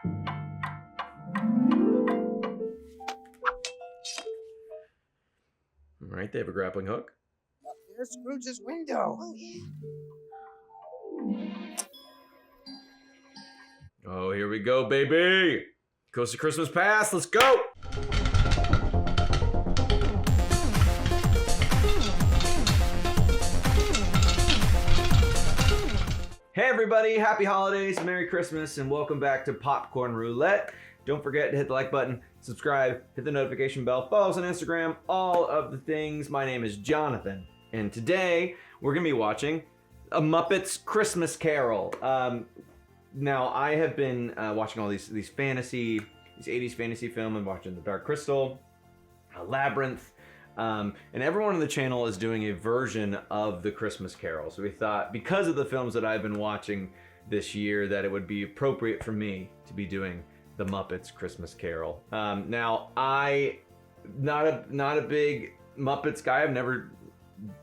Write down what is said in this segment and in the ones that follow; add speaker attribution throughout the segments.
Speaker 1: All right, they have a grappling hook.
Speaker 2: There's Scrooge's window. Oh, yeah.
Speaker 1: Oh, here we go, baby. Coast to Christmas Past, let's go. Hey everybody, happy holidays, Merry Christmas, and welcome back to Popcorn Roulette. Don't forget to hit the like button, subscribe, hit the notification bell, follow us on Instagram, all of the things. My name is Jonathan, and today we're gonna be watching A Muppet's Christmas Carol. Now, I have been watching all these 80s fantasy film. I'm watching The Dark Crystal, Labyrinth, and everyone on the channel is doing a version of The Christmas Carol. So we thought, because of the films that I've been watching this year, that it would be appropriate for me to be doing The Muppets Christmas Carol. Now, not a big Muppets guy. I've never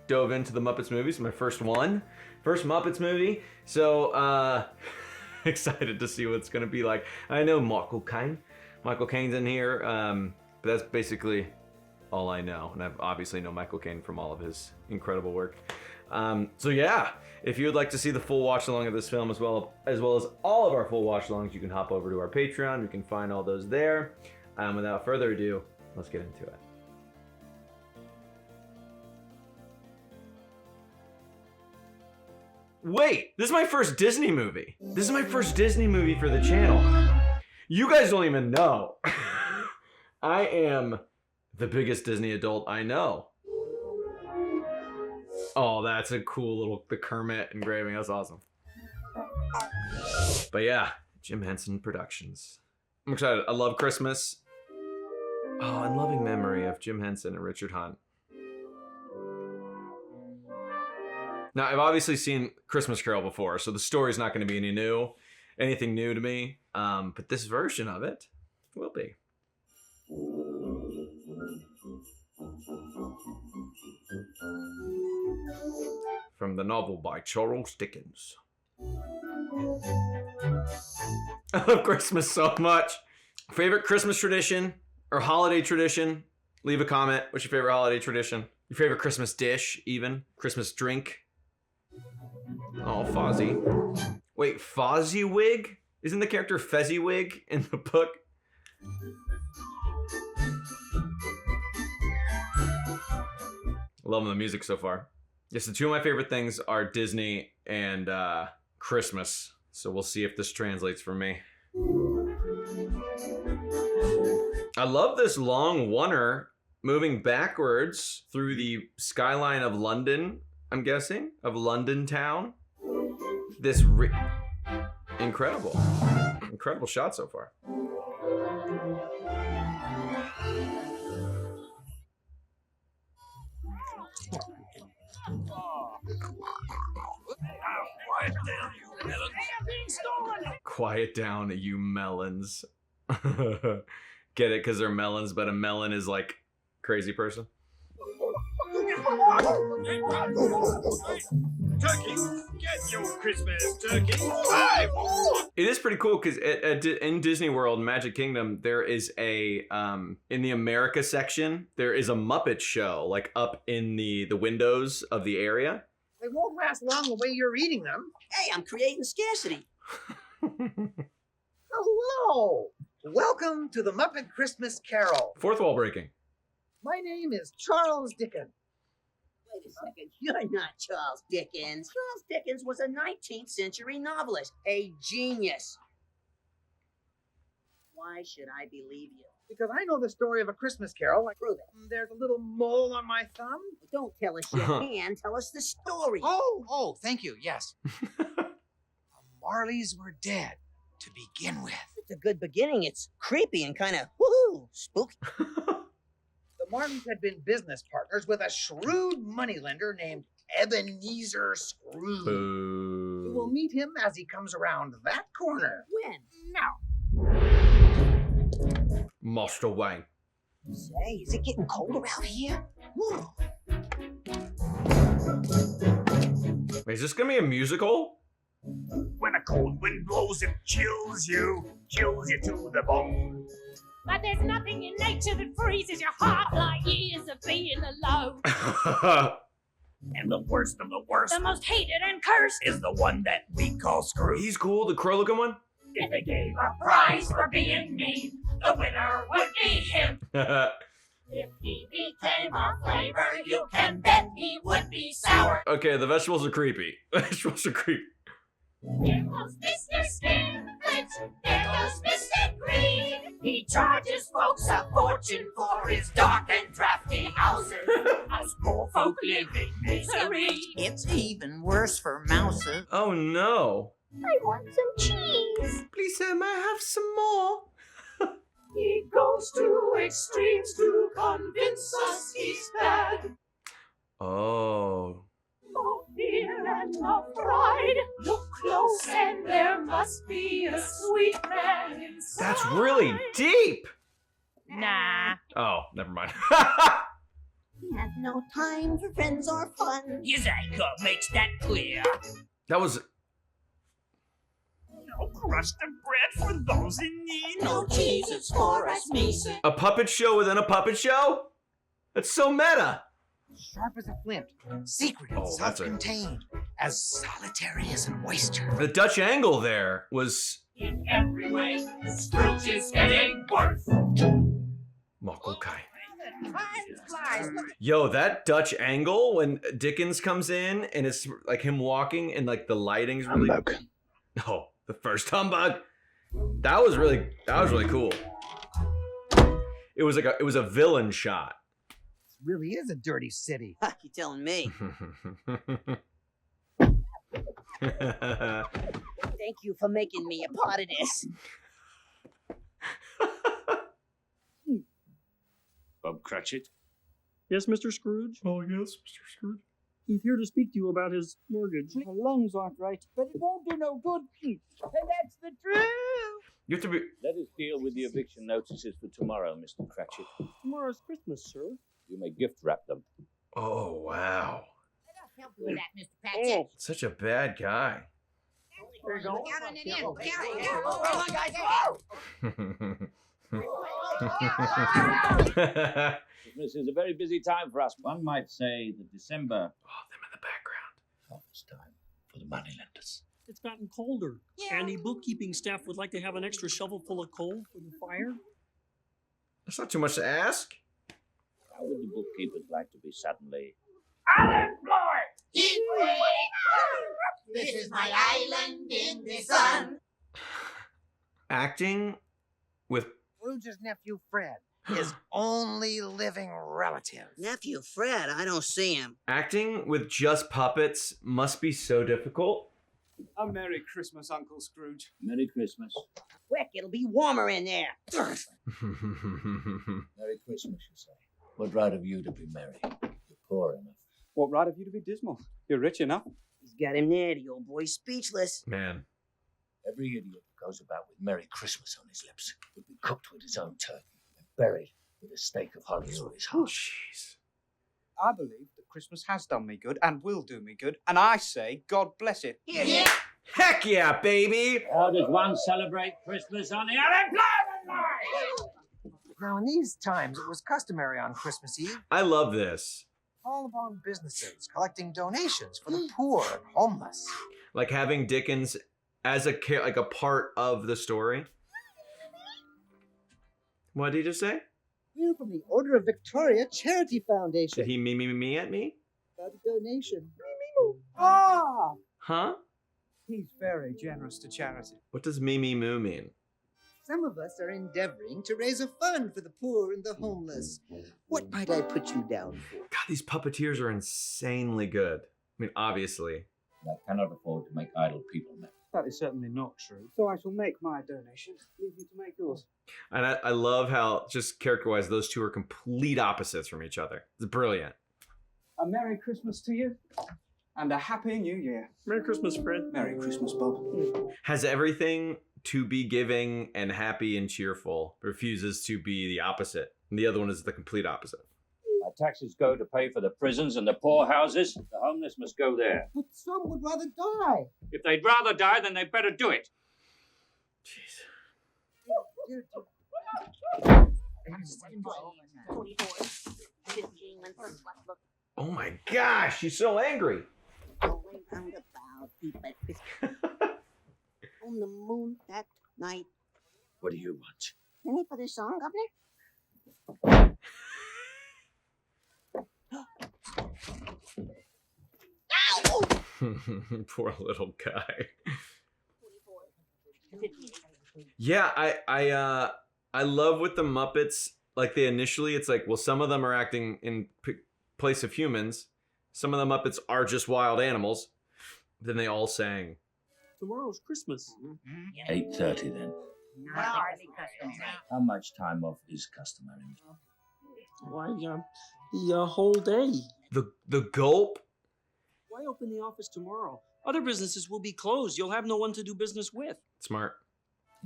Speaker 1: dove into the Muppets movies. My first Muppets movie. So, excited to see what it's gonna be like. I know Michael Caine's in here, but that's basically all I know. And I've obviously know Michael Caine from all of his incredible work. So yeah, if you would like to see the full watch along of this film as well as all of our full watch alongs, you can hop over to our Patreon. You can find all those there. Without further ado, let's get into it. Wait, this is my first Disney movie. This is my first Disney movie for the channel. You guys don't even know. I am the biggest Disney adult I know. Oh, that's a cool little, the Kermit engraving, that's awesome. But yeah, Jim Henson Productions. I'm excited, I love Christmas. Oh, in loving memory of Jim Henson and Richard Hunt. Now, I've obviously seen Christmas Carol before, so the story's not going to be anything new to me, but this version of it will be. From the novel by Charles Dickens. I love Christmas so much. Favorite Christmas tradition or holiday tradition? Leave a comment. What's your favorite holiday tradition? Your favorite Christmas dish, even? Christmas drink? Oh, Fozzie. Wait, Fozziewig? Isn't the character Fezziwig in the book? Loving the music so far. Yes, the two of my favorite things are Disney and Christmas. So we'll see if this translates for me. I love this long oneer moving backwards through the skyline of London, I'm guessing, of London town. This incredible shot so far. Quiet down, you melons. Get it? Because they're melons, but a melon is like crazy person.
Speaker 3: Turkey, get your Christmas turkey.
Speaker 1: It is pretty cool because in Disney World, Magic Kingdom, there is a in the America section, there is a Muppet show like up in the windows of the area.
Speaker 2: They won't last long the way you're eating them.
Speaker 4: Hey, I'm creating scarcity.
Speaker 2: Hello. Welcome to the Muppet Christmas Carol.
Speaker 1: Fourth wall breaking.
Speaker 2: My name is Charles Dickens.
Speaker 4: Wait a second, you're not Charles Dickens. Charles Dickens was a 19th century novelist, a genius. Why should I believe you?
Speaker 2: Because I know the story of A Christmas Carol.
Speaker 4: Prove it.
Speaker 2: There's a little mole on my thumb.
Speaker 4: Don't tell us your hand, tell us the story.
Speaker 2: Oh, thank you, yes. The Marleys were dead to begin with.
Speaker 4: It's a good beginning. It's creepy and kind of woohoo, spooky.
Speaker 2: The Marleys had been business partners with a shrewd moneylender named Ebenezer Scrooge.
Speaker 1: Boo.
Speaker 2: You will meet him as he comes around that corner.
Speaker 4: When?
Speaker 2: Now.
Speaker 1: Master Wayne.
Speaker 4: Say, is it getting cold around here? Woo.
Speaker 1: Wait, is this gonna be a musical?
Speaker 2: When A
Speaker 3: cold wind blows, it chills you to the bone.
Speaker 5: But there's nothing in nature that freezes your heart like years of being alone.
Speaker 3: And the worst of the worst
Speaker 5: The most hated and cursed.
Speaker 3: is the one that we call Scrooge.
Speaker 1: He's cool, the crow looking one.
Speaker 5: If they gave a prize for being mean, the winner would be him. If he became a flavor, you can bet he would be sour.
Speaker 1: Okay, the vegetables are creepy. Vegetables are creepy.
Speaker 5: There goes Mr. Skinflint, there goes Mr. Green. He charges folks a fortune for his dark and drafty houses. Us poor folk live in misery.
Speaker 4: It's even worse for mouses.
Speaker 1: Oh no.
Speaker 5: I want some cheese.
Speaker 1: Please, sir, may I have some more?
Speaker 5: He goes to extremes to convince us he's bad.
Speaker 1: Oh.
Speaker 5: No fear and no pride. Look close and there must be a sweet man inside.
Speaker 1: That's really deep.
Speaker 5: Nah.
Speaker 1: Oh, never mind.
Speaker 4: He has no time for friends or fun.
Speaker 3: His anger makes that clear.
Speaker 1: That was.
Speaker 3: No crust of bread for those in need.
Speaker 4: No cheeses for us, Mason.
Speaker 1: A puppet show within a puppet show? That's so meta.
Speaker 2: Sharp as a flint, secret and
Speaker 1: Oh, that's a-
Speaker 2: self-contained, as solitary as an oyster.
Speaker 1: The Dutch angle there was.
Speaker 5: In every way, Scrooge is getting worse.
Speaker 1: Okay. Yo, that Dutch angle when Dickens comes in and it's like him walking and like the lighting's really. Oh, the first humbug. That was really cool. It was a villain shot.
Speaker 2: It really is a dirty city.
Speaker 4: You telling me? Thank you for making me a part of this.
Speaker 3: Bob Cratchit.
Speaker 6: Yes, Mr. Scrooge?
Speaker 1: Oh, yes, Mr. Scrooge.
Speaker 6: He's here to speak to you about his mortgage.
Speaker 7: My lungs aren't right, but it won't do no good. And that's the truth.
Speaker 1: You have to be.
Speaker 8: Let us deal with the eviction notices for tomorrow, Mr. Cratchit.
Speaker 6: Tomorrow's Christmas, sir.
Speaker 8: You may gift wrap them.
Speaker 1: Oh, wow.
Speaker 5: Help you with that, Mr. Patchett.
Speaker 1: Such a bad guy.
Speaker 6: There you go.
Speaker 5: Count on it in. Count it
Speaker 8: Christmas is a very busy time for us. One might say that December.
Speaker 1: Oh, them in the background.
Speaker 8: Harvest time for the moneylenders.
Speaker 6: It's gotten colder. Any bookkeeping staff would like to have an extra shovel full of coal for the fire?
Speaker 1: That's not too much to ask.
Speaker 8: How would the bookkeepers like to be suddenly
Speaker 3: Unemployed!
Speaker 5: This is my island in the sun.
Speaker 1: Acting with.
Speaker 2: Scrooge's nephew Fred, his only living relative.
Speaker 4: Nephew Fred, I don't see him.
Speaker 1: Acting with just puppets must be so difficult.
Speaker 7: A Merry Christmas, Uncle Scrooge.
Speaker 8: Merry Christmas?
Speaker 4: Quick, it'll be warmer in there.
Speaker 8: Merry Christmas, you say. What right have you to be merry? You're poor enough.
Speaker 7: What right have you to be dismal? You're rich enough.
Speaker 4: He's got him there, the old boy's speechless.
Speaker 1: Man.
Speaker 8: Every idiot who goes about with Merry Christmas on his lips would be cooked with his own turkey and buried with a stake of holly through his heart.
Speaker 1: Jeez.
Speaker 7: I believe that Christmas has done me good and will do me good, and I say, God bless it.
Speaker 5: Here.
Speaker 1: Heck yeah, baby!
Speaker 8: How does one celebrate Christmas on the unemployment line?
Speaker 2: Now, in these times, it was customary on Christmas Eve
Speaker 1: I love this.
Speaker 2: call upon businesses collecting donations for the poor and homeless.
Speaker 1: Like having Dickens as a part of the story. What did he just say?
Speaker 7: We're from the Order of Victoria Charity Foundation.
Speaker 1: Did he me at me?
Speaker 7: About a donation. Ah!
Speaker 1: Huh?
Speaker 7: He's very generous to charity.
Speaker 1: What does moo mean?
Speaker 7: Some of us are endeavoring to raise a fund for the poor and the homeless. What might I put you down for?
Speaker 1: God, these puppeteers are insanely good. I mean, obviously.
Speaker 8: I cannot afford to make idle people mad.
Speaker 7: That is certainly not true. So I shall make my donation. Leave you to make yours.
Speaker 1: And I love how, just character-wise, those two are complete opposites from each other. It's brilliant.
Speaker 7: A Merry Christmas to you. And a Happy New Year.
Speaker 6: Merry Christmas, Fred.
Speaker 7: Merry Christmas, Bob.
Speaker 1: Has everything to be giving and happy and cheerful, refuses to be the opposite. And the other one is the complete opposite.
Speaker 8: Our taxes go to pay for the prisons and the poorhouses. The homeless must go there.
Speaker 7: But some would rather die.
Speaker 9: If they'd rather die, then they'd better do it.
Speaker 1: Jeez. Oh my gosh, she's so angry.
Speaker 4: On the moon that night.
Speaker 8: What do you want?
Speaker 4: Any for this song, Governor?
Speaker 1: Poor little guy. Yeah, I love with the Muppets. Like they initially, it's like, well, some of them are acting in place of humans. Some of the Muppets are just wild animals. Then they all sang.
Speaker 6: Tomorrow's Christmas.
Speaker 8: 8:30 then. How much time off is customary?
Speaker 6: Why, the whole day.
Speaker 1: The gulp.
Speaker 6: Why open the office tomorrow? Other businesses will be closed. You'll have no one to do business with.
Speaker 1: Smart.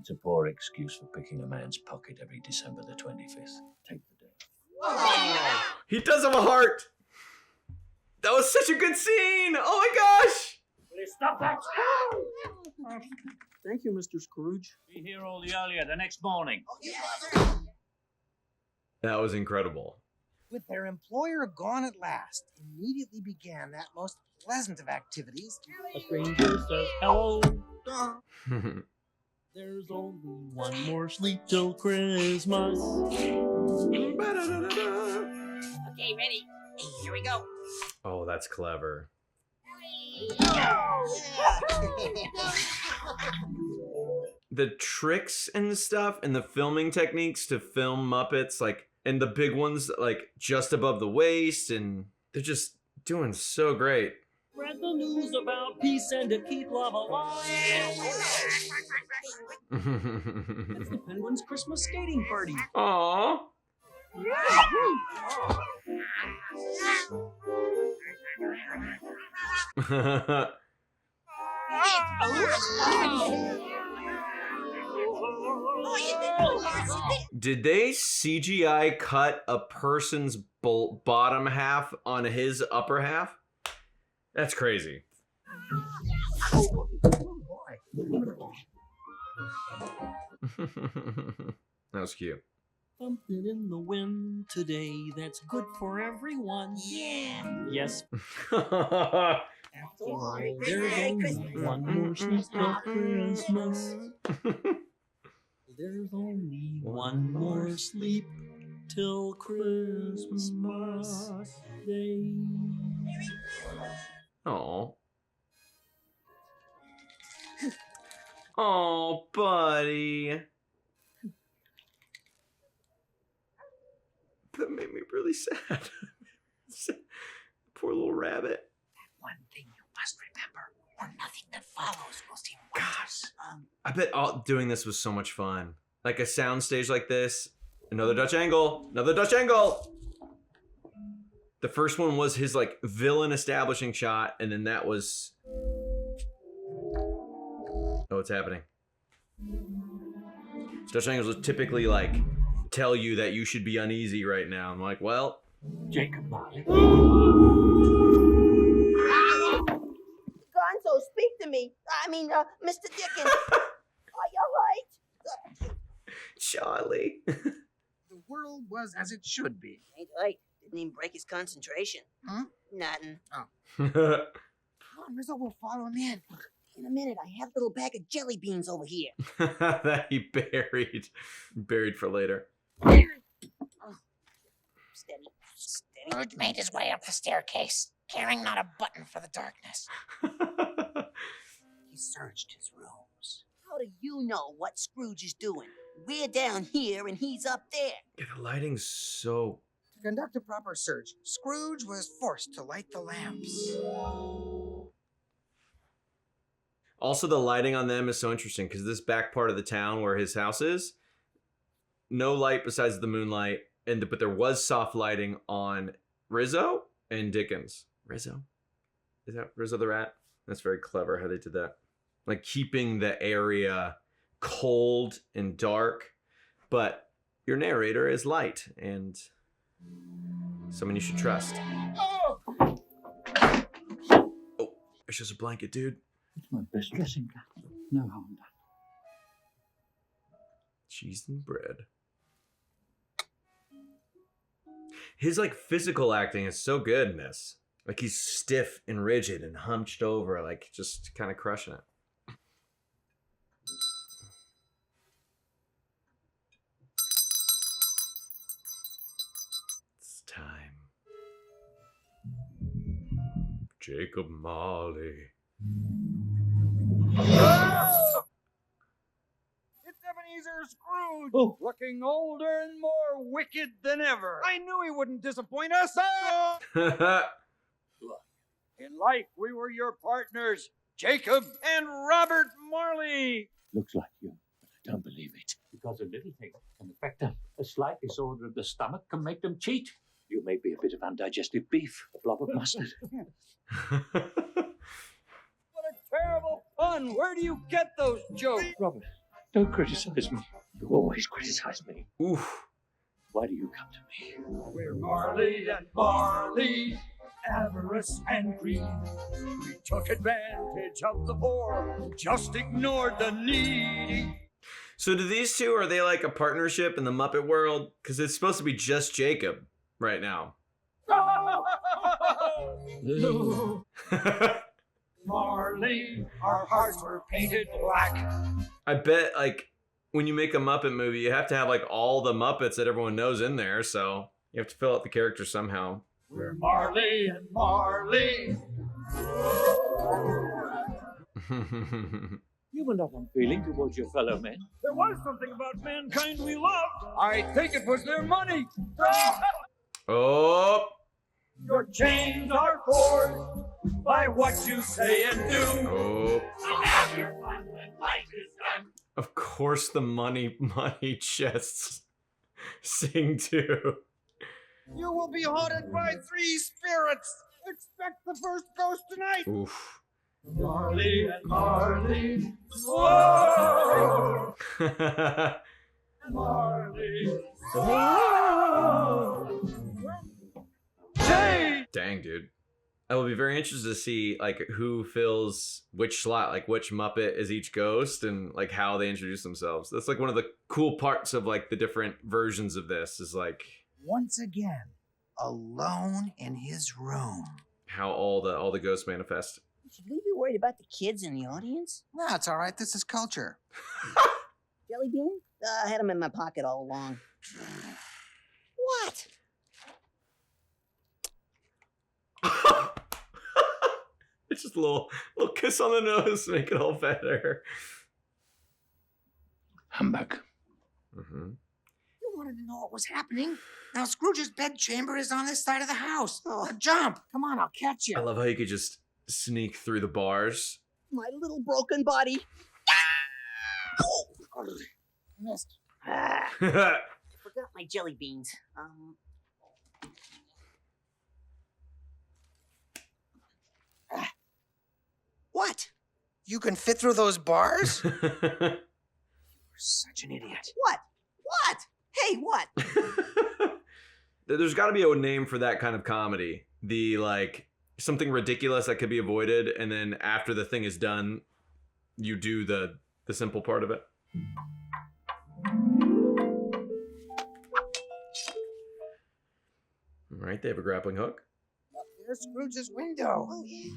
Speaker 8: It's a poor excuse for picking a man's pocket every December the 25th. Take the day.
Speaker 1: He does have a heart. That was such a good scene. Oh my gosh.
Speaker 9: Please stop that.
Speaker 6: Thank you, Mr. Scrooge.
Speaker 9: Be here all the earlier the next morning.
Speaker 1: That was incredible.
Speaker 2: With their employer gone at last, immediately began that most pleasant of activities.
Speaker 6: A stranger says hello. There's only one more sleep till Christmas.
Speaker 5: Okay, ready. Here we go.
Speaker 1: Oh, that's clever. The tricks and stuff and the filming techniques to film Muppets, like, and the big ones, like, just above the waist, and they're just doing so great.
Speaker 6: Spread the news about peace and to keep love alive. That's the Penguins' Christmas skating party.
Speaker 1: Aww. Did they CGI cut a person's bottom half on his upper half? That's crazy. That was cute.
Speaker 6: Something in the wind today that's good for everyone.
Speaker 5: Yeah.
Speaker 6: Yes. There's only one more sleep till Christmas. There's only one more sleep till Christmas Day.
Speaker 1: Oh. Oh, buddy. That made me really sad. Poor little rabbit.
Speaker 2: One thing you must remember, or nothing that follows will seem
Speaker 1: Gosh. I bet doing this was so much fun. Like a sound stage like this. Another Dutch angle. Another Dutch angle. The first one was his like villain establishing shot, and then that was. Oh, what's happening? Dutch angles would typically like tell you that you should be uneasy right now. I'm like, well,
Speaker 9: Jacob Marley.
Speaker 4: Gonzo, speak to me. I mean, Mr. Dickens. Are you right?
Speaker 1: Charlie.
Speaker 2: The world was as it should be.
Speaker 4: Ain't right. Didn't even break his concentration.
Speaker 2: Huh?
Speaker 4: Nothing.
Speaker 2: Come on, Rizzo, we'll follow him in.
Speaker 4: In a minute, I have a little bag of jelly beans over here.
Speaker 1: That he buried for later.
Speaker 4: Steady.
Speaker 5: Scrooge made his way up the staircase, caring not a button for the darkness.
Speaker 2: He searched his rooms.
Speaker 4: How do you know what Scrooge is doing? We're down here and he's up there.
Speaker 1: Yeah, the lighting's so.
Speaker 2: To conduct a proper search, Scrooge was forced to light the lamps.
Speaker 1: Also, the lighting on them is so interesting because this back part of the town where his house is, no light besides the moonlight, but there was soft lighting on Rizzo and Dickens. Rizzo? Is that Rizzo the Rat? That's very clever how they did that. Like keeping the area cold and dark, but your narrator is light and someone you should trust. Oh, it's just a blanket, dude.
Speaker 8: It's my best dressing gown. No harm done.
Speaker 1: Cheese and bread. His like physical acting is so good in this. Like he's stiff and rigid and hunched over, like just kind of crushing it. It's time. Jacob Marley.
Speaker 2: It's Ebenezer Scrooge, looking older and more wicked than ever. I knew he wouldn't disappoint us. In life, we were your partners, Jacob and Robert Marley.
Speaker 8: Looks like you, but I don't believe it.
Speaker 9: Because a little thing can affect them. A slight disorder of the stomach can make them cheat.
Speaker 8: You may be a bit of undigested beef, a blob of mustard.
Speaker 2: What a terrible pun. Where do you get those jokes?
Speaker 8: Robert, don't criticize me. You always criticize me.
Speaker 1: Oof.
Speaker 8: Why do you come to me?
Speaker 3: We're Marley and Marley, avarice and greed. We took advantage of the poor, just ignored the needy.
Speaker 1: So do these two, are they like a partnership in the Muppet world? Because it's supposed to be just Jacob right now.
Speaker 3: Marley, our hearts were painted black.
Speaker 1: I bet like when you make a Muppet movie, you have to have like all the Muppets that everyone knows in there. So you have to fill out the characters somehow.
Speaker 3: We're Marley and Marley.
Speaker 8: You were not unfeeling towards your fellow men.
Speaker 3: There was something about mankind we loved. I think it was their money.
Speaker 1: Oh.
Speaker 3: Your chains are forged by what you say and do.
Speaker 1: Oh.
Speaker 5: So have your fun when life is done.
Speaker 1: Of course the money chests sing too.
Speaker 2: You will be haunted by 3 spirits. Expect the first ghost tonight.
Speaker 1: Oof.
Speaker 3: Marley and Marley. Whoa! Marley. Whoa! Jay!
Speaker 1: Dang, dude. I will be very interested to see like who fills which slot, like which Muppet is each ghost, and like how they introduce themselves. That's like one of the cool parts of like the different versions of this is like
Speaker 2: Once again, alone in his room.
Speaker 1: how all the ghosts manifest.
Speaker 4: Should we be worried about the kids in the audience?
Speaker 2: No, it's all right. This is culture.
Speaker 4: Jelly bean? I had them in my pocket all along. What?
Speaker 1: It's just a little kiss on the nose to make it all better.
Speaker 8: Humbug.
Speaker 1: Mm-hmm.
Speaker 2: You wanted to know what was happening. Now Scrooge's bedchamber is on this side of the house. Now jump. Come on, I'll catch you.
Speaker 1: I love how you could just sneak through the bars.
Speaker 4: My little broken body. Oh! Missed. Ah, forgot my jelly beans.
Speaker 2: What? You can fit through those bars?
Speaker 1: What?
Speaker 2: You're such an idiot.
Speaker 4: What? What? Hey, what?
Speaker 1: There's got to be a name for that kind of comedy. The like something ridiculous that could be avoided, and then after the thing is done, you do the simple part of it. All right, they have a grappling hook.
Speaker 2: Look, there's Scrooge's window.
Speaker 4: Oh, yeah.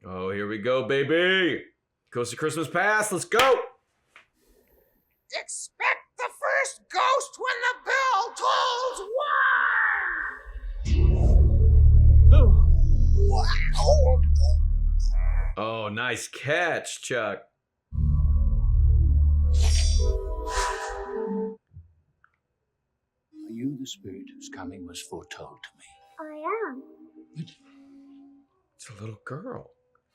Speaker 1: Oh, here we go, baby. Coast to Christmas Past. Let's go.
Speaker 2: Expect the first ghost when the bell tolls 1.
Speaker 1: Oh, nice catch, Chuck.
Speaker 8: Are you the spirit whose coming was foretold to me?
Speaker 5: I am.
Speaker 1: It's a little girl.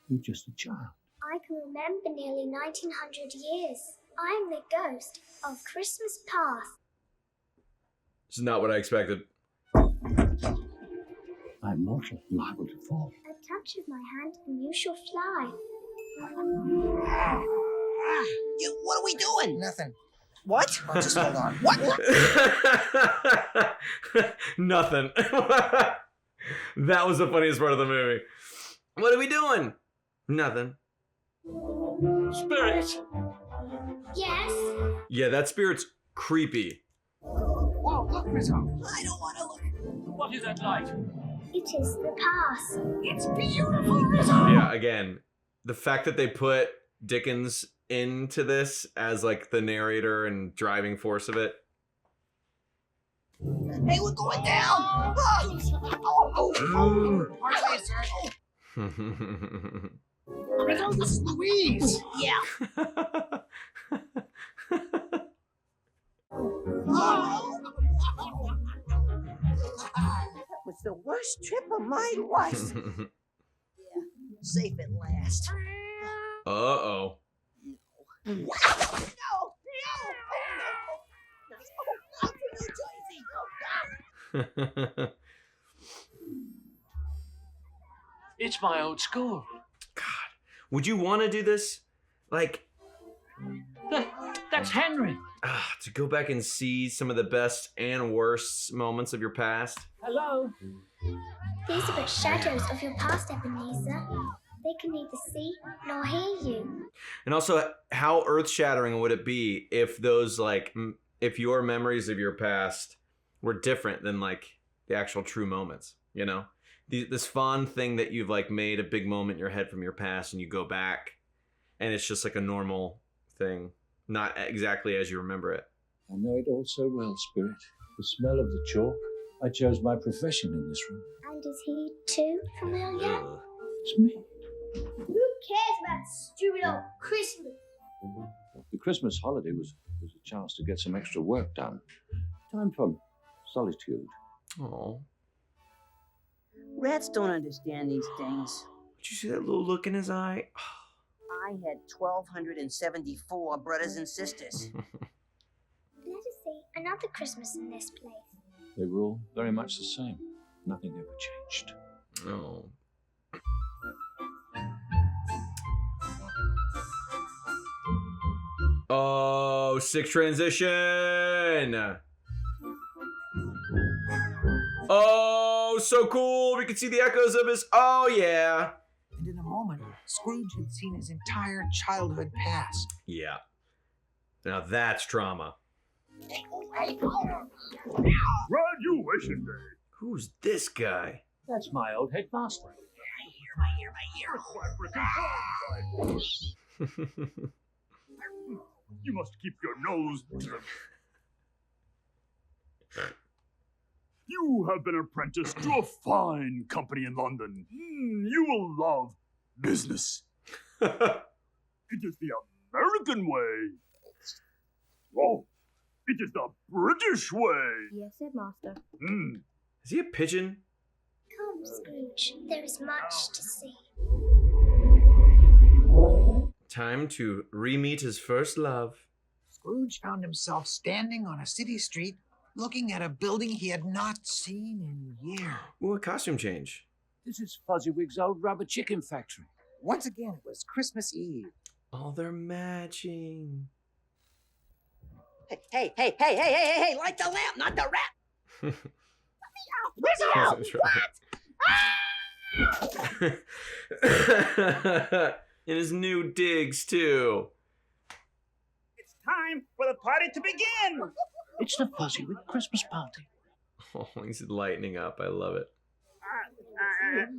Speaker 8: You're just a child.
Speaker 5: I can remember nearly 1900 years. I am the ghost of Christmas past.
Speaker 1: This is not what I expected.
Speaker 8: I'm mortal, liable to fall.
Speaker 5: A touch of my hand and you shall fly.
Speaker 4: What are we doing?
Speaker 2: Nothing.
Speaker 4: What?
Speaker 2: Oh, just hold on.
Speaker 4: What?
Speaker 1: Nothing. That was the funniest part of the movie. What are we doing? Nothing.
Speaker 9: Spirit!
Speaker 5: Yes?
Speaker 1: Yeah, that spirit's creepy.
Speaker 2: Whoa, look, Rizzo.
Speaker 4: I don't want to look.
Speaker 9: What is that light?
Speaker 5: It is the past.
Speaker 2: It's beautiful, Rizzo.
Speaker 1: Yeah, again, the fact that they put Dickens into this as like the narrator and driving force of it.
Speaker 4: Hey, we're going down.
Speaker 2: Partway, sir. Rizzo, this is Louise.
Speaker 4: Yeah. That was the worst trip of my life. Yeah, safe at last.
Speaker 1: Uh-oh.
Speaker 4: No, no, no, no, to New Jersey. Oh, God.
Speaker 9: It's my old school.
Speaker 1: God, would you want to do this? Like,
Speaker 9: That's Henry.
Speaker 1: to go back and see some of the best and worst moments of your past?
Speaker 9: Hello.
Speaker 5: These are but shadows of your past, Ebenezer. They can neither see nor hear you.
Speaker 1: And also, how earth-shattering would it be if those, like, if your memories of your past were different than, like, the actual true moments, you know? This fond thing that you've, like, made a big moment in your head from your past, and you go back, and it's just, like, a normal thing. Not exactly as you remember it.
Speaker 8: I know it all so well, Spirit. The smell of the chalk. I chose my profession in this room.
Speaker 5: And is he too familiar?
Speaker 1: Ugh.
Speaker 8: It's me.
Speaker 5: Who cares about stupid old Christmas?
Speaker 8: The Christmas holiday was a chance to get some extra work done. Time for solitude.
Speaker 1: Oh.
Speaker 4: Rats don't understand these things.
Speaker 1: Did you see that little look in his eye?
Speaker 4: I had 1,274 brothers and sisters.
Speaker 5: Let us see another Christmas in this place.
Speaker 8: They were all very much the same. Nothing ever changed.
Speaker 1: Oh. Oh, sick transition. Oh, so cool. We can see the echoes of his. Oh, yeah.
Speaker 2: And in a moment, Scrooge had seen his entire childhood pass.
Speaker 1: Yeah. Now that's trauma.
Speaker 3: Graduation day.
Speaker 1: Who's this guy?
Speaker 9: That's my old headmaster.
Speaker 2: My ear.
Speaker 3: You must keep your nose to the... You have been apprenticed to a fine company in London. You will love business. It is the American way. Oh, it is the British way.
Speaker 5: Yes, Headmaster.
Speaker 1: Is he a pigeon?
Speaker 5: Come, Scrooge. There is much to see.
Speaker 1: Time to re-meet his first love.
Speaker 2: Scrooge found himself standing on a city street, looking at a building he had not seen in years.
Speaker 1: Ooh, a costume change.
Speaker 8: This is Fuzzywig's old rubber chicken factory.
Speaker 2: Once again, it was Christmas Eve.
Speaker 1: Oh, they're matching.
Speaker 4: Hey, light the lamp, not the rat.
Speaker 1: In his new digs, too.
Speaker 3: It's time for the party to begin.
Speaker 8: It's the Fuzzywig Christmas party.
Speaker 1: Oh, he's lighting up. I love it.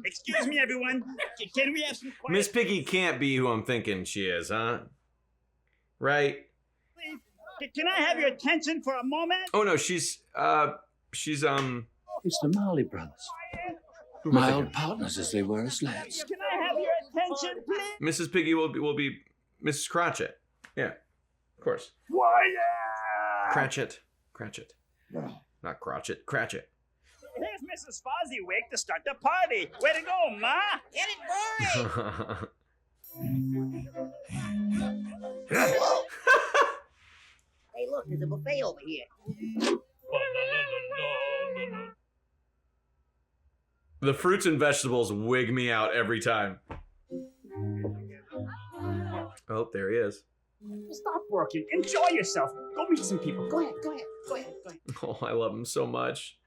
Speaker 3: Excuse me, everyone. Can we have some quiet?
Speaker 1: Miss Piggy can't be who I'm thinking she is, huh? Right?
Speaker 3: Please? Can I have your attention for a moment?
Speaker 1: Oh, no, she's
Speaker 8: It's the Marley brothers.
Speaker 1: who am I
Speaker 8: My
Speaker 1: thinking?
Speaker 8: old partners as they were as lads.
Speaker 3: Can I have your attention, please?
Speaker 1: Mrs. Piggy will be Mrs. Cratchit. Yeah, of course.
Speaker 3: Quiet!
Speaker 1: Cratchit. Not Cratchit. Cratchit.
Speaker 3: Here's Mrs. Fozziewig to start the party. Way to go, Ma!
Speaker 4: Get it boring. Hey, look, there's a buffet over here.
Speaker 1: The fruits and vegetables wig me out every time. Oh, there he is.
Speaker 3: Stop working. Enjoy yourself. Go meet some people. Go ahead.
Speaker 1: Oh, I love him so much.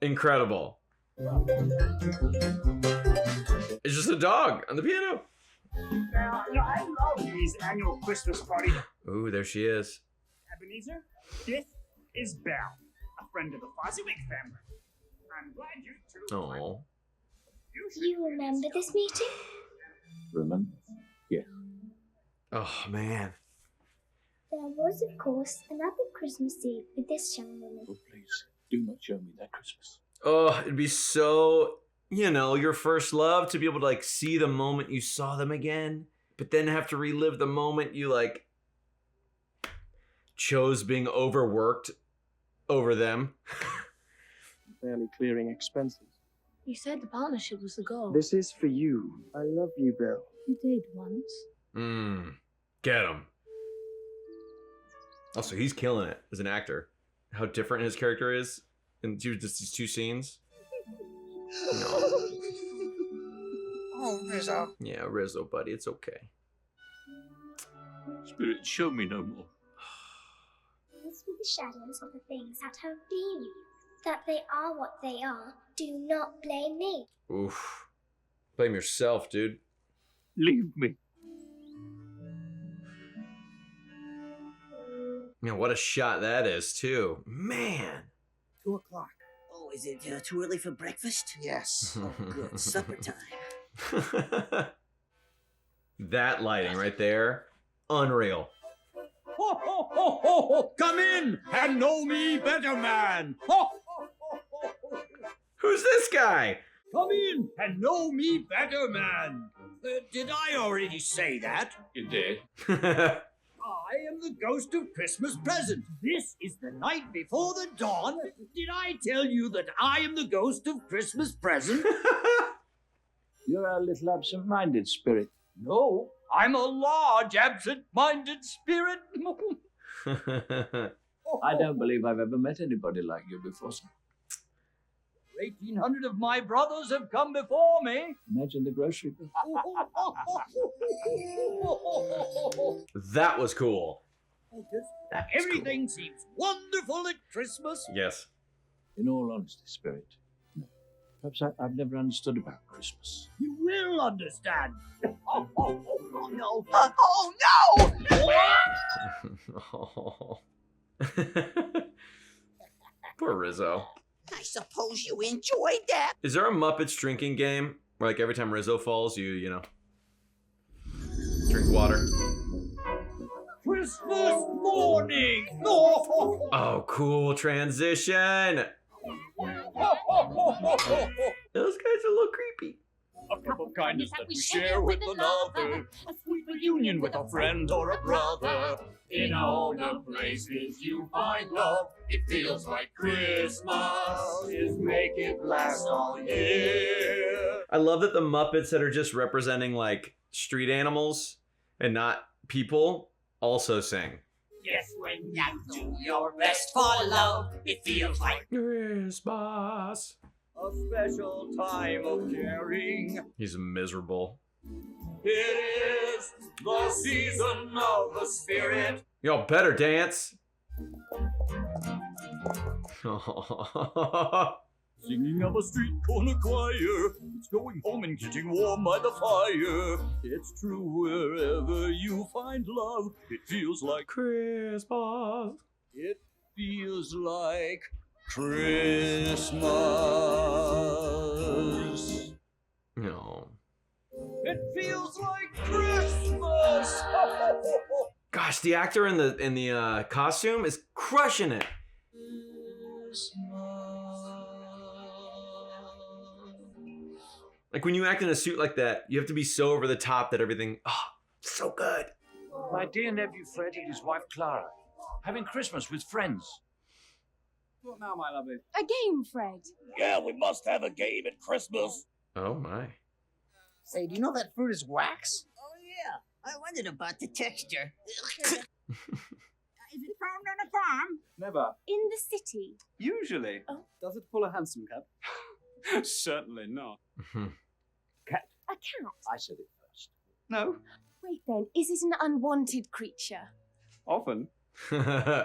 Speaker 1: Incredible. It's just a dog on the piano.
Speaker 3: Now, I love these annual Christmas parties.
Speaker 1: Ooh, there she is.
Speaker 3: Ebenezer, this is Belle, a friend of the Fozziwig family. I'm glad you two.
Speaker 1: Oh.
Speaker 10: You remember this meeting?
Speaker 8: Remember? Yeah.
Speaker 1: Oh, man.
Speaker 10: There was, of course, another Christmas Eve with this young woman.
Speaker 8: Oh, please, do not show me that Christmas.
Speaker 1: Oh, it'd be so, you know, your first love to be able to, like, see the moment you saw them again, but then have to relive the moment you, like, chose being overworked over them.
Speaker 11: Barely clearing expenses.
Speaker 12: You said the partnership was the goal.
Speaker 11: This is for you. I love you, Bill.
Speaker 12: You did once.
Speaker 1: Get him. Also, he's killing it as an actor. How different his character is in just these two scenes. No.
Speaker 2: Oh, Rizzo.
Speaker 1: Yeah, Rizzo, buddy, it's okay.
Speaker 8: Spirit, show me no more.
Speaker 10: These were the shadows of the things that have been. That they are what they are. Do not blame me.
Speaker 1: Oof. Blame yourself, dude.
Speaker 8: Leave me.
Speaker 1: Man, what a shot that is, too. Man.
Speaker 2: 2 o'clock.
Speaker 4: Oh, is it too early for breakfast?
Speaker 2: Yes.
Speaker 4: Oh, good. Supper time.
Speaker 1: That lighting right there, unreal.
Speaker 13: Ho, ho, ho, ho, ho. Come in and know me better, man. Ho, ho, ho, ho, ho.
Speaker 1: Who's this guy?
Speaker 13: Come in and know me better, man. Did I already say that?
Speaker 8: You did.
Speaker 13: I am the ghost of Christmas present. This is the night before the dawn. Did I tell you that I am the ghost of Christmas present?
Speaker 8: You're a little absent-minded, Spirit.
Speaker 13: No, I'm a large absent-minded spirit.
Speaker 8: I don't believe I've ever met anybody like you before, sir.
Speaker 13: 1,800 of my brothers have come before me.
Speaker 8: Imagine the grocery bill.
Speaker 1: That was cool.
Speaker 13: Everything seems wonderful at Christmas.
Speaker 1: Yes.
Speaker 8: In all honesty, Spirit, no. Perhaps I've never understood about Christmas.
Speaker 13: You will understand. Oh,
Speaker 4: no.
Speaker 1: Oh. Poor Rizzo.
Speaker 4: I suppose you enjoyed that.
Speaker 1: Is there a Muppets drinking game where, like, every time Rizzo falls, you know, drink water?
Speaker 13: Christmas morning! Oh,
Speaker 1: Oh, cool transition. Those guys are a little creepy.
Speaker 13: a cup of kindness that we share with another, a sweet reunion with a friend or a brother. In all the places you find love, it feels like Christmas is make it last all year.
Speaker 1: I love that the Muppets that are just representing like street animals and not people also sing.
Speaker 5: Yes, when you do your best for love, it feels like
Speaker 1: Christmas.
Speaker 13: A special time of caring.
Speaker 1: He's miserable.
Speaker 13: It is the season of the spirit.
Speaker 1: Y'all better dance.
Speaker 13: Singing of a street corner choir. It's going home and getting warm by the fire. It's true wherever you find love. It feels like
Speaker 1: Christmas.
Speaker 13: It feels like Christmas.
Speaker 1: No.
Speaker 13: It feels like Christmas.
Speaker 1: Gosh, the actor in the costume is crushing it. Like when you act in a suit like that, you have to be so over the top that everything, so good.
Speaker 8: My dear nephew Fred and his wife Clara, having Christmas with friends.
Speaker 11: What now, my lovely?
Speaker 12: A game, Fred.
Speaker 13: Yeah, we must have a game at Christmas.
Speaker 1: Oh my.
Speaker 2: Say, do you know that fruit is wax?
Speaker 4: Oh, yeah. I wondered about the texture.
Speaker 12: Is it found on a farm?
Speaker 11: Never.
Speaker 12: In the city?
Speaker 11: Usually.
Speaker 12: Oh.
Speaker 11: Does it pull a hansom cab? Certainly not.
Speaker 8: Cat.
Speaker 12: A cat?
Speaker 8: I said it
Speaker 11: No.
Speaker 14: Wait then, is it an unwanted creature?
Speaker 11: Often.
Speaker 14: An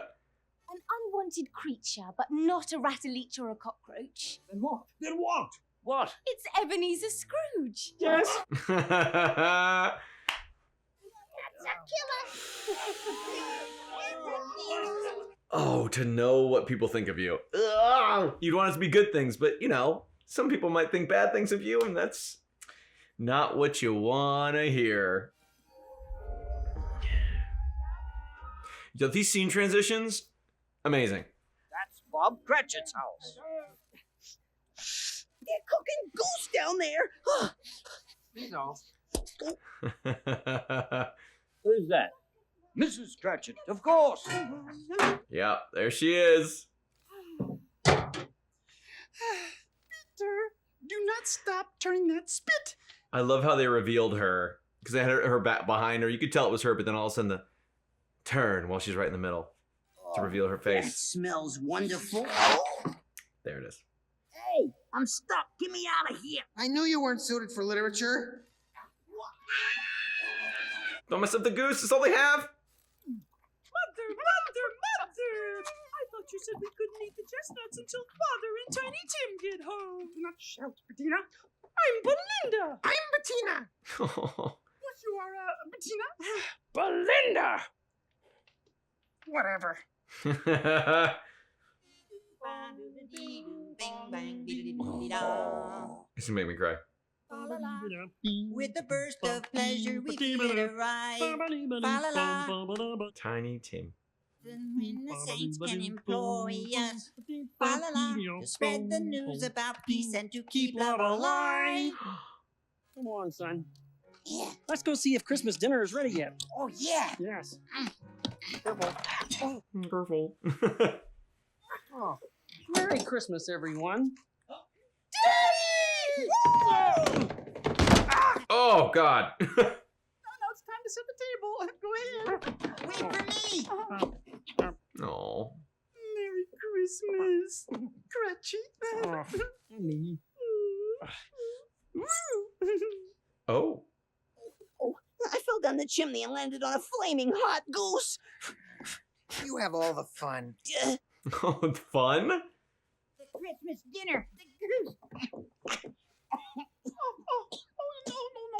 Speaker 14: unwanted creature, but not a rat, a leech, or a cockroach.
Speaker 8: Then what?
Speaker 3: Then what?
Speaker 8: What?
Speaker 14: It's Ebenezer Scrooge.
Speaker 3: Yes.
Speaker 10: That's a killer.
Speaker 1: Oh, to know what people think of you. Ugh! You'd want it to be good things, but you know, some people might think bad things of you, and that's not what you want to hear. Yo, these scene transitions, amazing.
Speaker 2: That's Bob Cratchit's house.
Speaker 4: They're cooking goose down there.
Speaker 8: Who's that?
Speaker 2: Mrs. Cratchit, of course.
Speaker 1: Yeah, there she is.
Speaker 12: Peter, do not stop turning that spit.
Speaker 1: I love how they revealed her, because they had her back behind her. You could tell it was her, but then all of a sudden the turn while she's right in the middle to reveal her
Speaker 4: That
Speaker 1: face.
Speaker 4: smells wonderful.
Speaker 1: There it is.
Speaker 4: Hey, I'm stuck. Get me out of here.
Speaker 7: I knew you weren't suited for literature.
Speaker 1: Don't mess up the goose, that's all they have.
Speaker 12: Mother! I thought you said we couldn't eat the chestnuts until Father and Tiny Tim get home. Do not shout, Bettina. I'm Belinda. I'm Bettina. What you are, Bettina? Belinda. Whatever.
Speaker 1: This will make me cry.
Speaker 4: With a burst of pleasure, we feel right. Fa-la-la.
Speaker 1: Tiny Tim.
Speaker 4: When the saints can employ us, fa-la-la, to spread the news about peace and to keep love alive.
Speaker 6: Come on, son.
Speaker 4: Yeah.
Speaker 6: Let's go see if Christmas dinner is ready yet.
Speaker 4: Oh, yeah.
Speaker 6: Yes. Careful. Oh.
Speaker 1: Careful.
Speaker 6: Oh. Merry Christmas, everyone.
Speaker 12: Daddy!
Speaker 1: Oh, God.
Speaker 12: Now it's time to set the table. Go ahead.
Speaker 4: Wait for me.
Speaker 1: Oh.
Speaker 12: Merry Christmas, Cratchit.
Speaker 6: Me.
Speaker 1: Oh.
Speaker 4: Oh, I fell down the chimney and landed on a flaming hot goose.
Speaker 7: You have all the fun.
Speaker 1: Oh, it's fun?
Speaker 12: The Christmas dinner. The goose.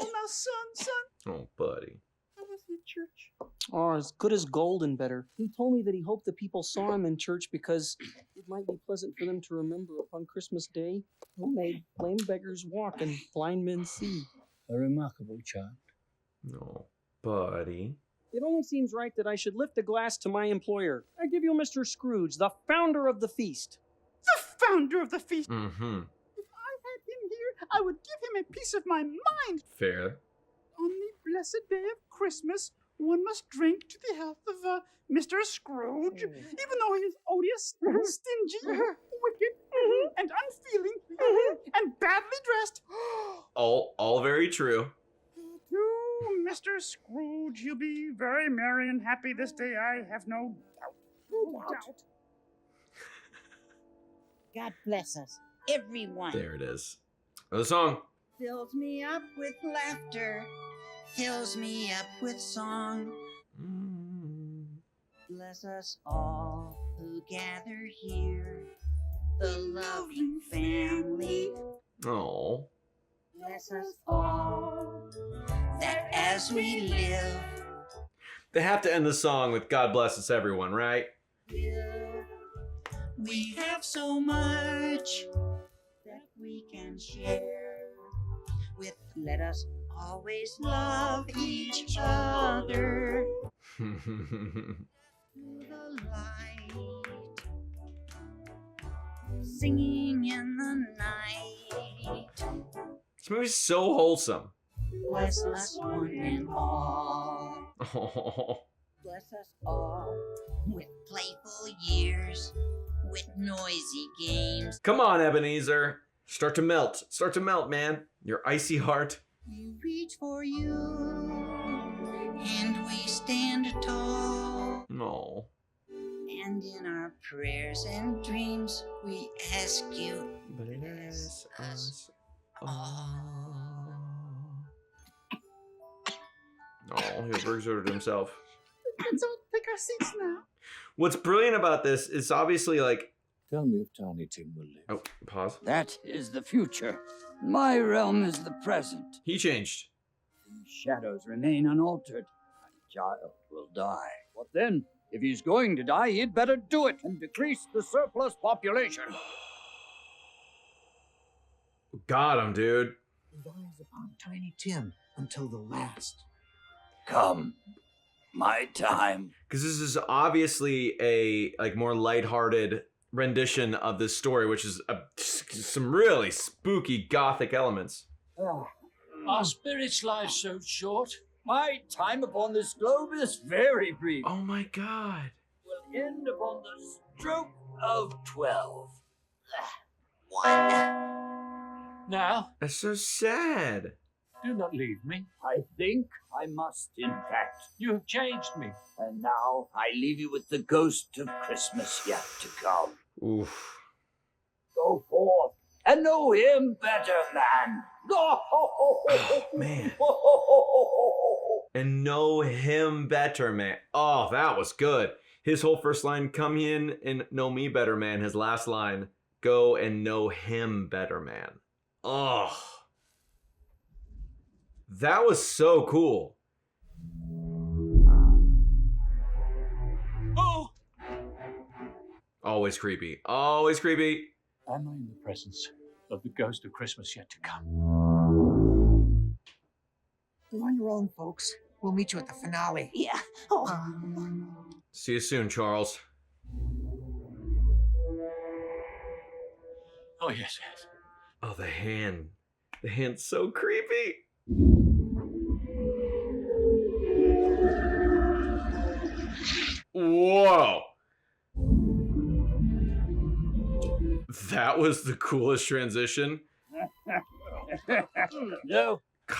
Speaker 12: No, now, son.
Speaker 1: Oh, buddy.
Speaker 12: How was the church?
Speaker 6: Oh, as good as gold and better. He told me that he hoped the people saw him in church because it might be pleasant for them to remember upon Christmas Day who made lame beggars walk and blind men see.
Speaker 8: A remarkable child.
Speaker 1: No, buddy.
Speaker 6: It only seems right that I should lift a glass to my employer. I give you Mr. Scrooge, the founder of the feast.
Speaker 12: The founder of the feast.
Speaker 1: Mm-hmm.
Speaker 12: If I had him here, I would give him a piece of my mind.
Speaker 1: Fair.
Speaker 12: On the blessed day of Christmas, one must drink to the health of Mr. Scrooge, even though he is odious, stingy, wicked, and unfeeling, and badly dressed.
Speaker 1: All very true.
Speaker 12: To Mr. Scrooge, he'll be very merry and happy this day, I have no doubt. No doubt.
Speaker 4: God bless us, everyone.
Speaker 1: There it is. Another song.
Speaker 4: Fills me up with laughter, fills me up with song. Bless us all who gather here, the loving family.
Speaker 1: Oh.
Speaker 4: Bless us all, that as we live,
Speaker 1: They have to end the song with God bless us everyone, right?
Speaker 4: we have so much that we can share with. Let us always love each other. The light, singing in the night.
Speaker 1: This movie's so wholesome.
Speaker 4: Bless us one and all.
Speaker 1: Oh.
Speaker 4: Bless us all with playful years, with noisy games.
Speaker 1: Come on, Ebenezer. Start to melt, man. Your icy heart.
Speaker 4: We reach for you, and we stand tall.
Speaker 1: No.
Speaker 4: And in our prayers and dreams, we ask you,
Speaker 1: bless us all. Oh, he overexerted himself.
Speaker 12: Let's all take our seats now.
Speaker 1: What's brilliant about this is obviously like.
Speaker 8: Tell me if Tiny Tim will live.
Speaker 1: Oh, pause.
Speaker 15: That is the future. My realm is the present.
Speaker 1: He changed.
Speaker 15: The shadows remain unaltered. A child will die. What then? If he's going to die, he'd better do it and decrease the surplus population.
Speaker 1: Got him, dude.
Speaker 7: Eyes upon Tiny Tim until the last.
Speaker 15: Come, my time.
Speaker 1: Because this is obviously a like more lighthearted rendition of this story, which is some really spooky gothic elements.
Speaker 8: Our spirit's lives so short.
Speaker 15: My time upon this globe is very brief.
Speaker 1: Oh my god.
Speaker 15: Will end upon the stroke of 12.
Speaker 8: Now,
Speaker 1: That's so sad.
Speaker 8: do not leave me.
Speaker 15: I think I must, in fact.
Speaker 8: You have changed me.
Speaker 15: And now I leave you with the ghost of Christmas yet to come.
Speaker 1: Oof.
Speaker 15: Go forth and know him better, man.
Speaker 1: Oh, man. And know him better, man. Oh, that was good. His whole first line, come in and know me better, man. His last line, go and know him better, man. Oh. That was so cool.
Speaker 8: Oh!
Speaker 1: Always creepy. Always creepy.
Speaker 8: Am I in the presence of the ghost of Christmas yet to come?
Speaker 7: You're on your own, folks. We'll meet you at the finale.
Speaker 4: Yeah. Oh.
Speaker 1: See you soon, Charles.
Speaker 8: Oh, yes, yes.
Speaker 1: Oh, the hand. The hand's so creepy. Whoa. That was the coolest transition.
Speaker 15: No.
Speaker 1: God.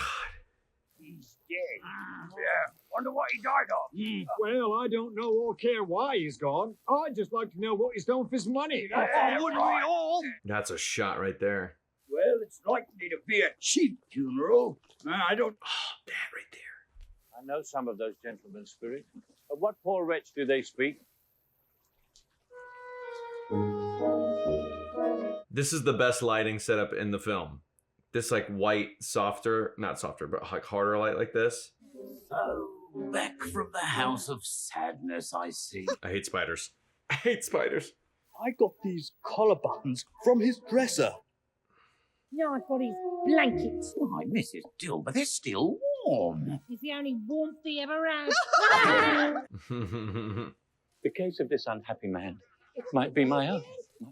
Speaker 15: He's dead. Yeah. Wonder what he died of.
Speaker 11: Well, I don't know or care why he's gone. I'd just like to know what he's done for his money.
Speaker 15: Yeah, wouldn't we all?
Speaker 1: That's a shot right there.
Speaker 15: Well, it's likely to be a cheap funeral. I don't...
Speaker 1: Oh, that right there.
Speaker 9: I know some of those gentlemen, Spirit. Of what poor wretch do they speak?
Speaker 1: This is the best lighting setup in the film. This like white, softer, not softer, but like harder light like this.
Speaker 15: So, back from the house of sadness, I see.
Speaker 1: I hate spiders. I hate spiders.
Speaker 11: I got these collar buttons from his dresser.
Speaker 12: No, I got his blankets.
Speaker 15: Why, Mrs. Dilber, they're still warm.
Speaker 12: It's the only warmth he ever had.
Speaker 9: The case of this unhappy man might be my own.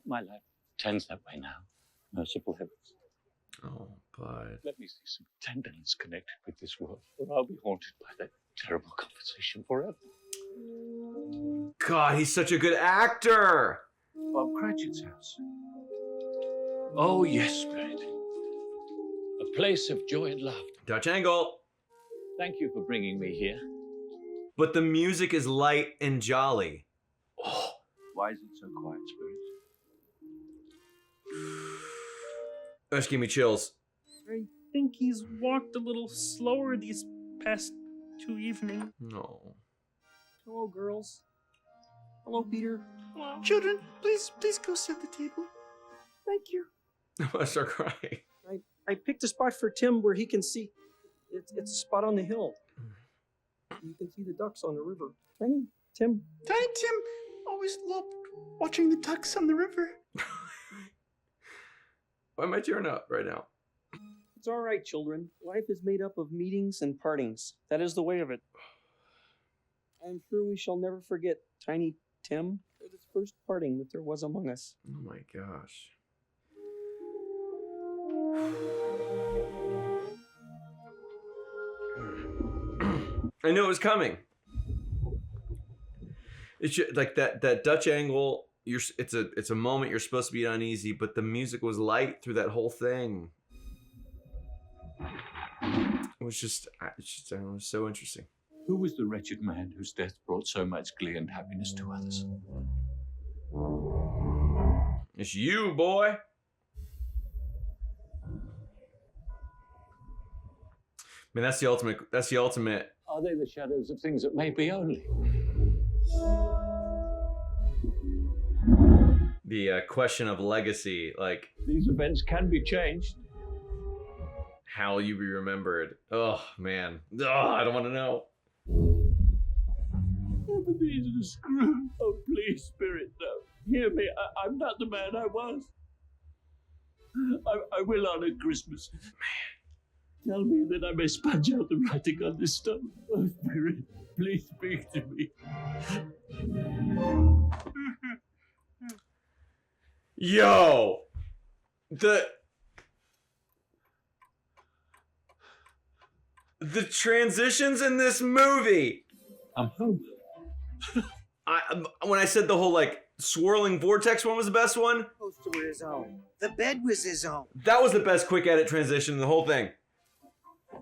Speaker 9: My life tends that way now. Merciful heavens.
Speaker 1: Oh, but...
Speaker 9: Let me see some tenderness connected with this world, or I'll be haunted by that terrible conversation forever.
Speaker 1: God, he's such a good actor.
Speaker 8: Bob Cratchit's house. Oh, yes, Spirit. A place of joy and laughter.
Speaker 1: Dutch angle.
Speaker 9: Thank you for bringing me here.
Speaker 1: But the music is light and jolly.
Speaker 8: Oh, why is it so quiet, Spirit?
Speaker 1: That's giving me chills.
Speaker 6: I think he's walked a little slower these past 2 evenings.
Speaker 1: No.
Speaker 6: Hello, girls. Hello, Peter.
Speaker 12: Children, please go set the table.
Speaker 6: Thank you.
Speaker 1: I start crying.
Speaker 6: I picked a spot for Tim where he can see. It's a spot on the hill. You can see the ducks on the river. Tiny Tim
Speaker 12: always loved watching the ducks on the river.
Speaker 1: Why am I tearing up right now?
Speaker 6: It's all right, children. Life is made up of meetings and partings. That is the way of it. I am sure we shall never forget Tiny Tim for this first parting that there was among us.
Speaker 1: Oh my gosh. I knew it was coming. It's just, like that Dutch angle. It's a moment you're supposed to be uneasy, but the music was light through that whole thing. It was just I don't know, it was so interesting.
Speaker 8: Who was the wretched man whose death brought so much glee and happiness to others?
Speaker 1: It's you, boy. mean, that's the ultimate. That's the ultimate.
Speaker 9: Are they the shadows of things that may be only?
Speaker 1: The question of legacy, like
Speaker 9: these events can be changed.
Speaker 1: How will you be remembered? Oh man, I don't want to know.
Speaker 9: Ebenezer Scrooge. Oh, please, Spirit, no. Hear me. I'm not the man I was. I will honor Christmas. Man. Tell me that I may sponge out the writing on this stone. Oh, Spirit, please speak to me.
Speaker 1: Yo! The transitions in this movie.
Speaker 9: I'm home.
Speaker 1: When I said the whole like swirling vortex one was the best one.
Speaker 2: Poster were his own. The bed was his own.
Speaker 1: That was the best quick edit transition in the whole thing.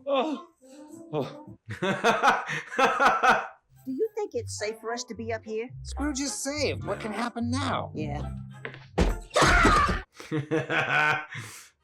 Speaker 9: Oh.
Speaker 4: Do you think it's safe for us to be up here?
Speaker 2: Scrooge is saved. What can happen now?
Speaker 4: Yeah.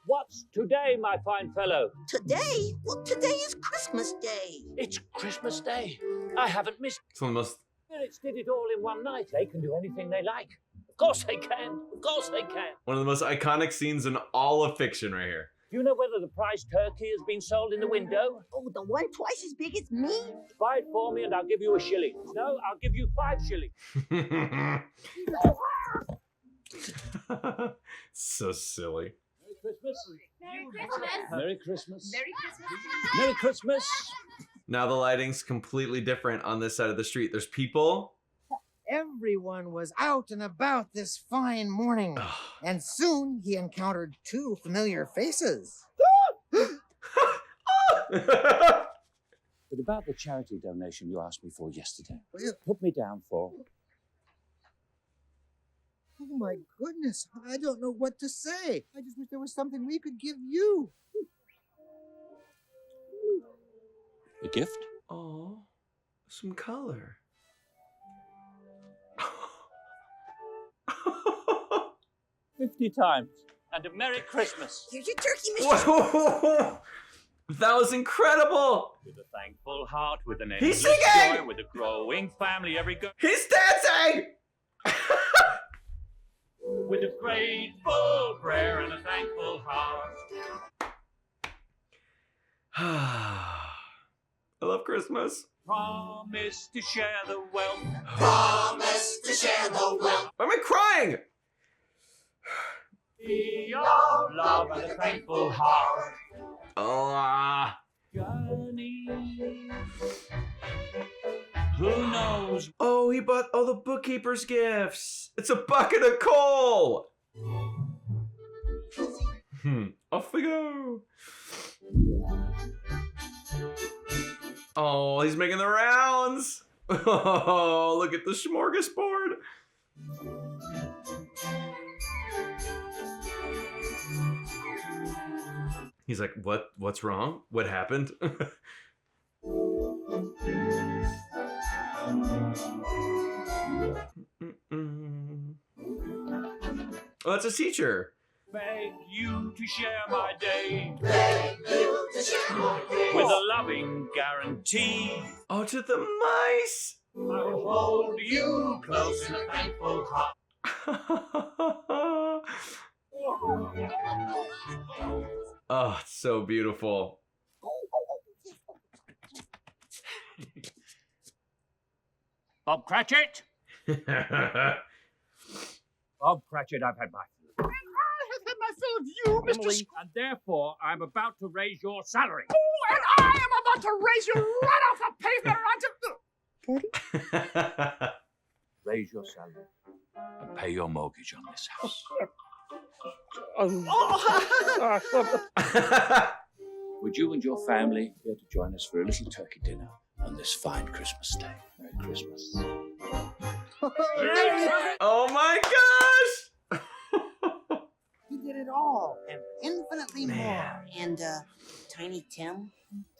Speaker 9: What's today, my fine fellow?
Speaker 4: Today? Well, today is Christmas Day.
Speaker 8: It's Christmas Day. I haven't missed.
Speaker 1: It's one of the most.
Speaker 8: Spirits did it all in one night. They can do anything they like. Of course they can. Of course they can.
Speaker 1: One of the most iconic scenes in all of fiction, right here.
Speaker 8: Do you know whether the prize turkey has been sold in the window?
Speaker 4: Oh, the one twice as big as me?
Speaker 8: Buy it for me and I'll give you a shilling. No, I'll give you 5 shillings.
Speaker 1: So silly.
Speaker 8: Merry Christmas. Merry Christmas.
Speaker 5: Merry Christmas.
Speaker 8: Merry Christmas.
Speaker 1: Now the lighting's completely different on this side of the street. There's people.
Speaker 2: Everyone was out and about this fine morning, and soon he encountered 2 familiar faces.
Speaker 8: But about the charity donation you asked me for yesterday, put me down for.
Speaker 2: Oh my goodness, I don't know what to say. I just wish there was something we could give you.
Speaker 8: A gift?
Speaker 1: Oh, some color.
Speaker 8: 50 times. And a Merry Christmas.
Speaker 4: Here's your turkey, Mr.
Speaker 1: Whoa! That was incredible!
Speaker 9: With a thankful heart, with an
Speaker 1: He's
Speaker 9: endless
Speaker 1: singing!
Speaker 9: joy, with a growing family, every go.
Speaker 1: He's dancing!
Speaker 9: With a grateful prayer and a thankful heart.
Speaker 1: I love Christmas.
Speaker 9: Promise to share the wealth.
Speaker 5: Promise to share the wealth.
Speaker 1: Why am I crying?
Speaker 9: Be of love and a thankful heart.
Speaker 1: Oh,
Speaker 9: Johnny. Who knows?
Speaker 1: Oh, he bought all the bookkeeper's gifts. It's a bucket of coal. Off we go. Oh, he's making the rounds. Oh, look at the smorgasbord. He's like, what's wrong? What happened? Oh, that's a teacher.
Speaker 9: Beg you to share my day.
Speaker 5: Beg you to share my day.
Speaker 9: With a loving guarantee.
Speaker 1: Oh, to the mice.
Speaker 9: I'll hold you close in a thankful heart.
Speaker 1: Oh, it's so beautiful.
Speaker 8: Bob Cratchit? Bob Cratchit, I've had my fill.
Speaker 11: And I have had my fill of you, Mr.
Speaker 8: Emily, and therefore I'm about to raise your salary.
Speaker 11: Oh, and I am about to raise you right off the pavement onto...
Speaker 8: Raise your salary and pay your mortgage on this house. Would you and your family care to join us for a little turkey dinner on this fine Christmas day? Merry Christmas.
Speaker 1: Oh my gosh!
Speaker 2: He did it all and infinitely more.
Speaker 4: And, Tiny Tim?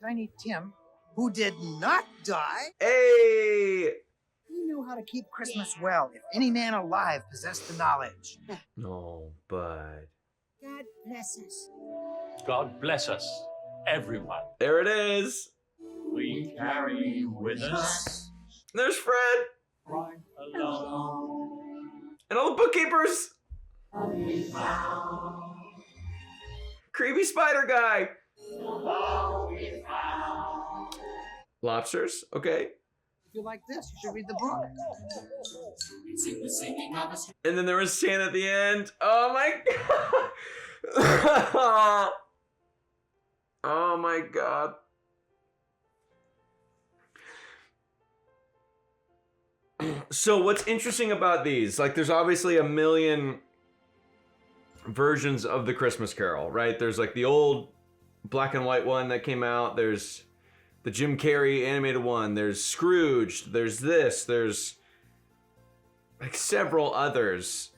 Speaker 2: Tiny Tim, who did not die.
Speaker 1: Hey!
Speaker 2: He knew how to keep Christmas well if any man alive possessed the knowledge.
Speaker 1: No, but...
Speaker 4: God bless us.
Speaker 9: God bless us
Speaker 13: everyone.
Speaker 1: There it is.
Speaker 13: We carry with us
Speaker 1: There's Fred.
Speaker 13: right along.
Speaker 1: And all the bookkeepers. Creepy spider guy. Lobsters, okay.
Speaker 2: If you like this, you should read the book.
Speaker 1: And then there was Santa at the end. Oh my god. Oh my god. So what's interesting about these, like there's obviously a million versions of the Christmas Carol, right? There's like the old black and white one that came out. There's the Jim Carrey animated one. There's Scrooge. There's this. There's like several others.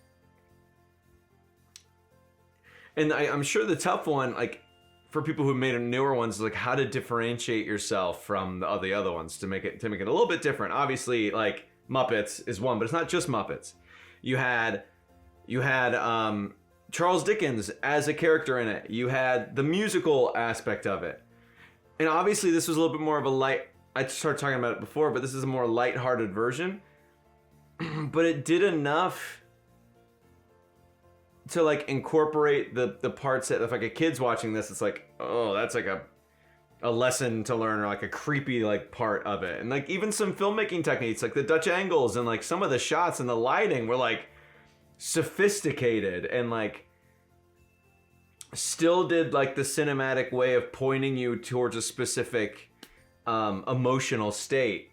Speaker 1: And I'm sure the tough one, like for people who made newer ones, is like how to differentiate yourself from the other ones to make it a little bit different. Obviously, like Muppets is one, but it's not just Muppets. You had Charles Dickens as a character in it. You had the musical aspect of it. And obviously this was a little bit more of a light, I started talking about it before, but this is a more lighthearted version. But it did enough to like incorporate the parts that if like a kid's watching this, it's like, oh, that's like a lesson to learn, or like a creepy like part of it. And like even some filmmaking techniques, like the Dutch angles and like some of the shots and the lighting were like sophisticated and like still did like the cinematic way of pointing you towards a specific emotional state.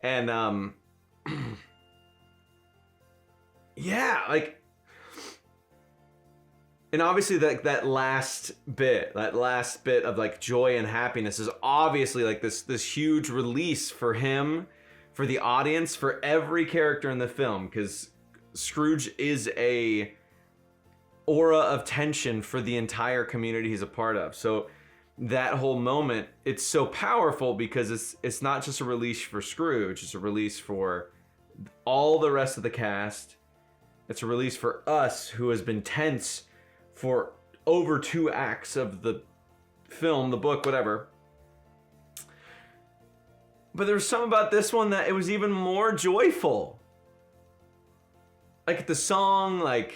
Speaker 1: And yeah, like, and obviously that last bit of like joy and happiness is obviously like this huge release for him, for the audience, for every character in the film, because Scrooge is a aura of tension for the entire community he's a part of. So that whole moment, it's so powerful because it's not just a release for Scrooge, it's a release for all the rest of the cast. It's a release for us, who has been tense for over 2 acts of the film, the book, whatever. But there was something about this one that it was even more joyful. Like the song, like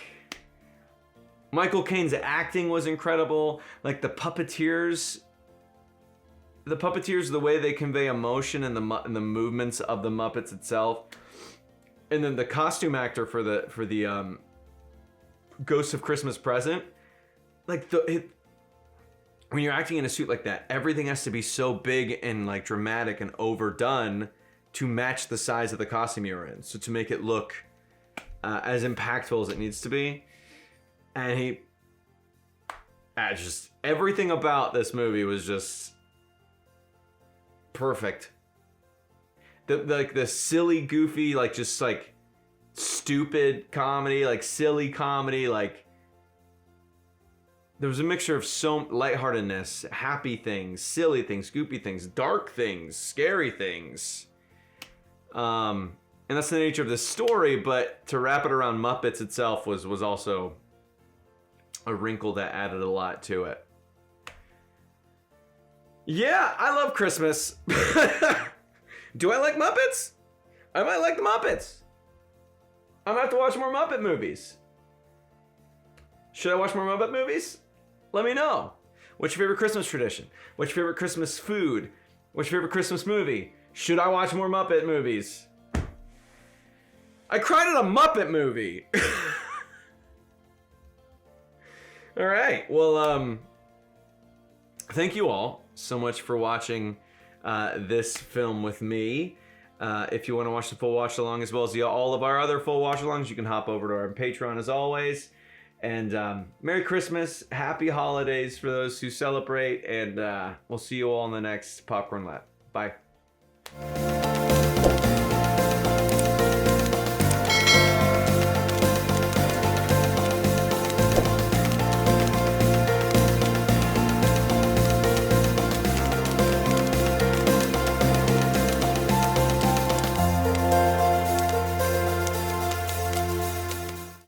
Speaker 1: Michael Caine's acting was incredible. Like the puppeteers, the way they convey emotion and the movements of the Muppets itself. And then the costume actor for the Ghost of Christmas Present, like when you're acting in a suit like that, everything has to be so big and like dramatic and overdone to match the size of the costume you're in. So to make it look as impactful as it needs to be. And just everything about this movie was just perfect. The silly, goofy, like just like stupid comedy, like silly comedy, like there was a mixture of so lightheartedness, happy things, silly things, goofy things, dark things, scary things. And that's the nature of this story, but to wrap it around Muppets itself was also a wrinkle that added a lot to it. Yeah, I love Christmas. Do I like Muppets? I might like the Muppets. I'm gonna have to watch more Muppet movies. Should I watch more Muppet movies? Let me know. What's your favorite Christmas tradition? What's your favorite Christmas food? What's your favorite Christmas movie? Should I watch more Muppet movies? I cried at a Muppet movie. All right. Well, thank you all so much for watching this film with me. If you want to watch the full watch along as well as all of our other full watch alongs, you can hop over to our Patreon as always. And Merry Christmas, Happy Holidays for those who celebrate, and we'll see you all in the next Popcorn Roulette. Bye.